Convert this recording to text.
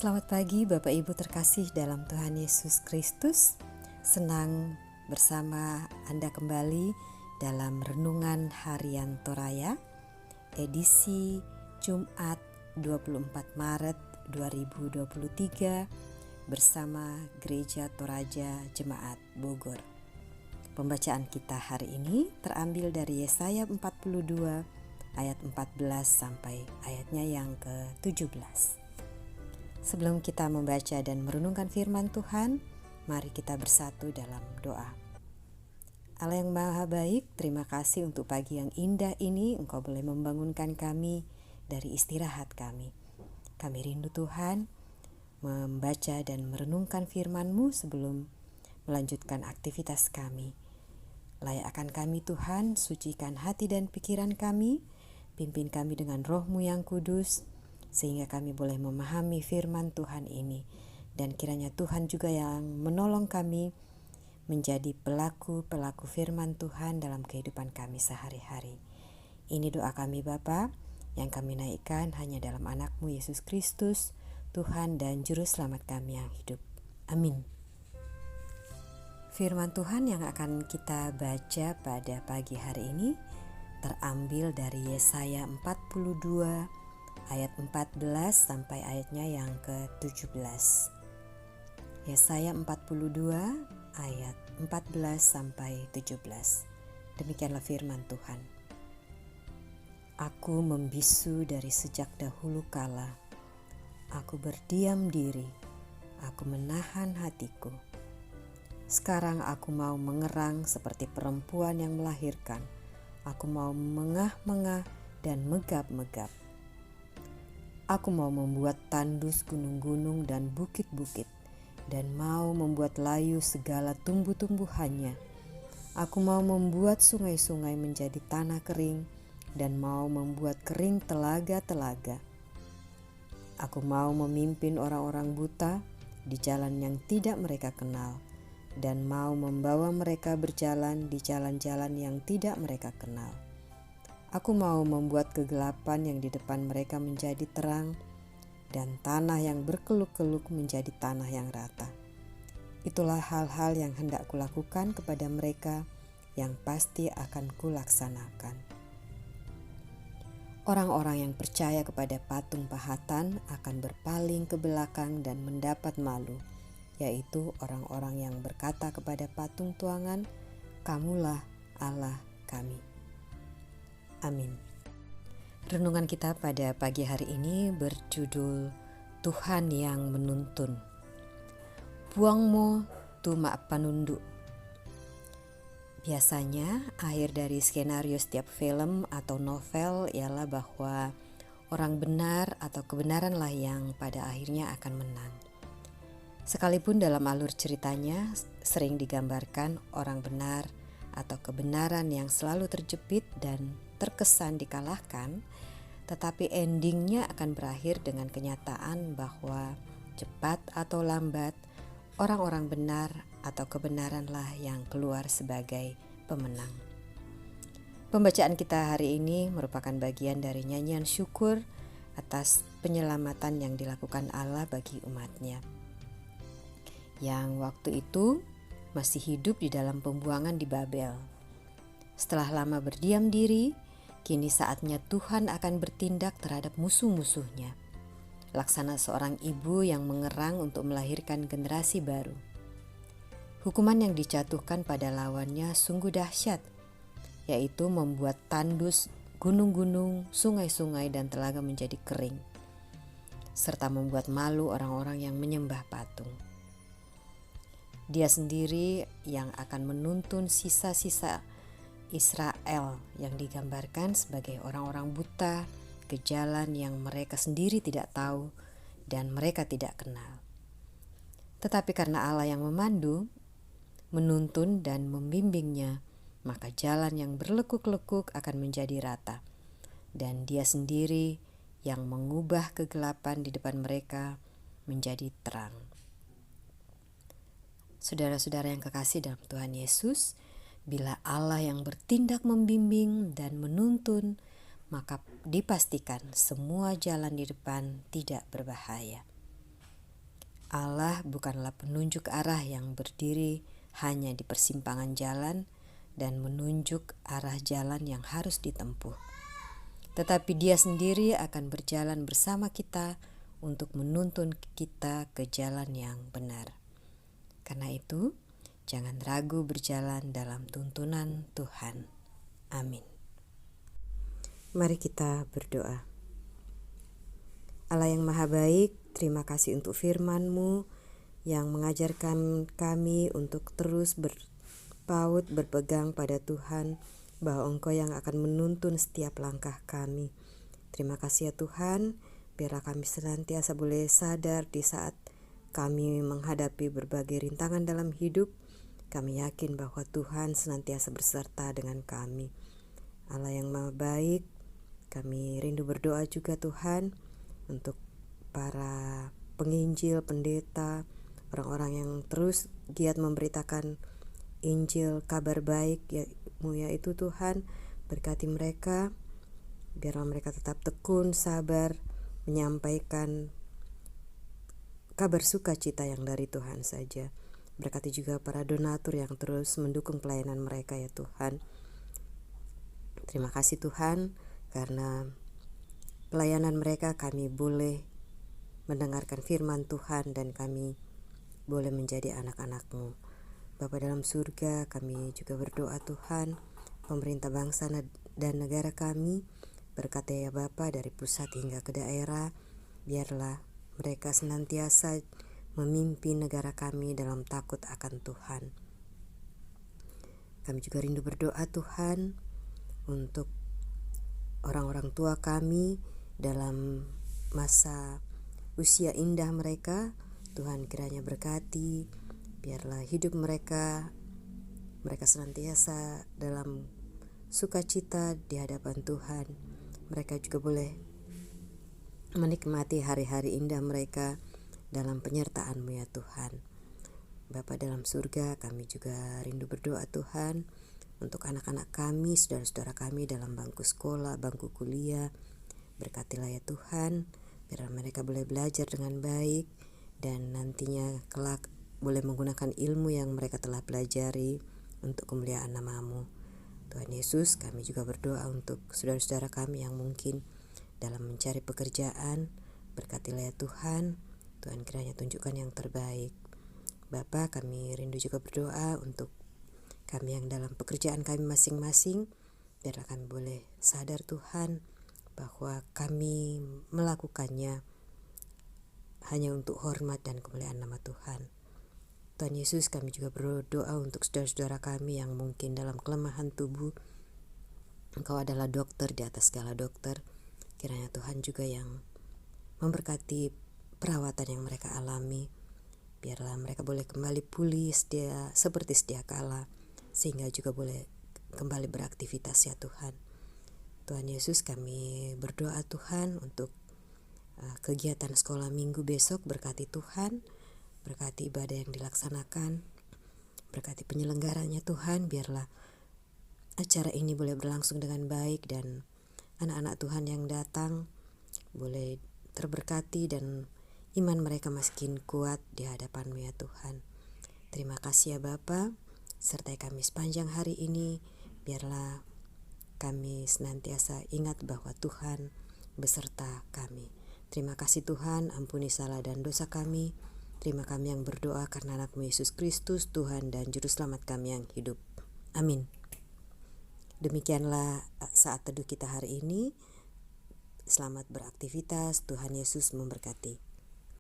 Selamat pagi Bapak Ibu terkasih dalam Tuhan Yesus Kristus. Senang bersama Anda kembali dalam Renungan Harian Toraya, edisi Jumat 24 Maret 2023 bersama Gereja Toraja Jemaat Bogor. Pembacaan kita hari ini terambil dari Yesaya 42 ayat 14 sampai ayatnya yang ke-17. Sebelum kita membaca dan merenungkan firman Tuhan, mari kita bersatu dalam doa. Allah yang Maha Baik, terima kasih untuk pagi yang indah ini. Engkau boleh membangunkan kami dari istirahat kami. Kami rindu Tuhan membaca dan merenungkan firman-Mu sebelum melanjutkan aktivitas kami. Layakkan kami Tuhan, sucikan hati dan pikiran kami, pimpin kami dengan Roh-Mu yang kudus, sehingga kami boleh memahami firman Tuhan ini. Dan kiranya Tuhan juga yang menolong kami menjadi pelaku-pelaku firman Tuhan dalam kehidupan kami sehari-hari. Ini doa kami Bapa, yang kami naikkan hanya dalam anak-Mu Yesus Kristus, Tuhan dan Juru Selamat kami yang hidup. Amin. Firman Tuhan yang akan kita baca pada pagi hari ini terambil dari Yesaya 42 ayat 14 sampai ayatnya yang ke-17. Yesaya 42 ayat 14 sampai 17. Demikianlah firman Tuhan. Aku membisu dari sejak dahulu kala. Aku berdiam diri. Aku menahan hatiku. Sekarang aku mau mengerang seperti perempuan yang melahirkan. Aku mau mengah-mengah dan megap-megap. Aku mau membuat tandus gunung-gunung dan bukit-bukit, dan mau membuat layu segala tumbuh-tumbuhannya. Aku mau membuat sungai-sungai menjadi tanah kering, dan mau membuat kering telaga-telaga. Aku mau memimpin orang-orang buta di jalan yang tidak mereka kenal, dan mau membawa mereka berjalan di jalan-jalan yang tidak mereka kenal. Aku mau membuat kegelapan yang di depan mereka menjadi terang, dan tanah yang berkeluk-keluk menjadi tanah yang rata. Itulah hal-hal yang hendak kulakukan kepada mereka, yang pasti akan kulaksanakan. Orang-orang yang percaya kepada patung pahatan akan berpaling ke belakang dan mendapat malu, yaitu orang-orang yang berkata kepada patung tuangan, "Kamulah Allah kami." Amin. Renungan kita pada pagi hari ini berjudul Tuhan yang Menuntun. Buangmo tu mak panundu. Biasanya akhir dari skenario setiap film atau novel ialah bahwa orang benar atau kebenaranlah yang pada akhirnya akan menang. Sekalipun dalam alur ceritanya sering digambarkan orang benar atau kebenaran yang selalu terjepit dan terkesan dikalahkan, tetapi endingnya akan berakhir dengan kenyataan bahwa cepat atau lambat orang-orang benar atau kebenaranlah yang keluar sebagai pemenang. Pembacaan kita hari ini merupakan bagian dari nyanyian syukur atas penyelamatan yang dilakukan Allah bagi umatnya, yang waktu itu masih hidup di dalam pembuangan di Babel. Setelah lama berdiam diri, kini saatnya Tuhan akan bertindak terhadap musuh-musuhnya, laksana seorang ibu yang mengerang untuk melahirkan generasi baru. Hukuman yang dijatuhkan pada lawannya sungguh dahsyat, yaitu membuat tandus gunung-gunung, sungai-sungai dan telaga menjadi kering, serta membuat malu orang-orang yang menyembah patung. Dia sendiri yang akan menuntun sisa-sisa Israel yang digambarkan sebagai orang-orang buta ke jalan yang mereka sendiri tidak tahu dan mereka tidak kenal. Tetapi karena Allah yang memandu, menuntun dan membimbingnya, maka jalan yang berlekuk-lekuk akan menjadi rata, dan Dia sendiri yang mengubah kegelapan di depan mereka menjadi terang. Saudara-saudara yang kekasih dalam Tuhan Yesus, bila Allah yang bertindak membimbing dan menuntun, maka dipastikan semua jalan di depan tidak berbahaya. Allah bukanlah penunjuk arah yang berdiri hanya di persimpangan jalan dan menunjuk arah jalan yang harus ditempuh. Tetapi Dia sendiri akan berjalan bersama kita untuk menuntun kita ke jalan yang benar. Karena itu, jangan ragu berjalan dalam tuntunan Tuhan. Amin. Mari kita berdoa. Allah yang Maha Baik, terima kasih untuk firman-Mu yang mengajarkan kami untuk terus berpaut, berpegang pada Tuhan, bahwa Engkau yang akan menuntun setiap langkah kami. Terima kasih ya Tuhan, biarlah kami senantiasa boleh sadar di saat kami menghadapi berbagai rintangan dalam hidup. Kami yakin bahwa Tuhan senantiasa beserta dengan kami. Allah yang Maha Baik, kami rindu berdoa juga Tuhan untuk para penginjil, pendeta, orang-orang yang terus giat memberitakan Injil, kabar baik yaitu Tuhan. Berkati mereka, biarlah mereka tetap tekun, sabar, menyampaikan kabar sukacita yang dari Tuhan saja. Berkati juga para donatur yang terus mendukung pelayanan mereka ya Tuhan. Terima kasih Tuhan, karena pelayanan mereka kami boleh mendengarkan firman Tuhan dan kami boleh menjadi anak-anak-Mu. Bapa dalam surga, kami juga berdoa Tuhan, pemerintah bangsa dan negara kami, berkati ya Bapa dari pusat hingga ke daerah, biarlah mereka senantiasa memimpin negara kami dalam takut akan Tuhan. Kami juga rindu berdoa Tuhan untuk orang-orang tua kami dalam masa usia indah mereka. Tuhan kiranya berkati, biarlah hidup mereka senantiasa dalam sukacita di hadapan Tuhan. Mereka juga boleh menikmati hari-hari indah mereka dalam penyertaan-Mu ya Tuhan. Bapa dalam surga, kami juga rindu berdoa Tuhan untuk anak-anak kami, saudara-saudara kami dalam bangku sekolah, bangku kuliah. Berkatilah ya Tuhan, biar mereka boleh belajar dengan baik dan nantinya kelak boleh menggunakan ilmu yang mereka telah pelajari untuk kemuliaan nama-Mu. Tuhan Yesus, kami juga berdoa untuk saudara-saudara kami yang mungkin dalam mencari pekerjaan. Berkatilah ya Tuhan, Tuhan kiranya tunjukkan yang terbaik. Bapa, kami rindu juga berdoa untuk kami yang dalam pekerjaan kami masing-masing, biarlah kami boleh sadar Tuhan bahwa kami melakukannya hanya untuk hormat dan kemuliaan nama Tuhan. Tuhan Yesus, kami juga berdoa untuk saudara-saudara kami yang mungkin dalam kelemahan tubuh. Engkau adalah dokter di atas segala dokter. Kiranya Tuhan juga yang memberkati perawatan yang mereka alami. Biarlah mereka boleh kembali pulih seperti sedia kala, sehingga juga boleh kembali beraktivitas ya Tuhan. Tuhan Yesus, kami berdoa Tuhan untuk kegiatan sekolah minggu besok. Berkati Tuhan, berkati ibadah yang dilaksanakan, berkati penyelenggaranya Tuhan. Biarlah acara ini boleh berlangsung dengan baik dan anak-anak Tuhan yang datang boleh terberkati dan iman mereka makin kuat di hadapan-Mu ya Tuhan. Terima kasih ya Bapa, sertai kami sepanjang hari ini. Biarlah kami senantiasa ingat bahwa Tuhan beserta kami. Terima kasih Tuhan, ampuni salah dan dosa kami. Terima kami yang berdoa karena anak-Mu Yesus Kristus, Tuhan dan Juru Selamat kami yang hidup. Amin. Demikianlah saat teduh kita hari ini. Selamat beraktivitas, Tuhan Yesus memberkati.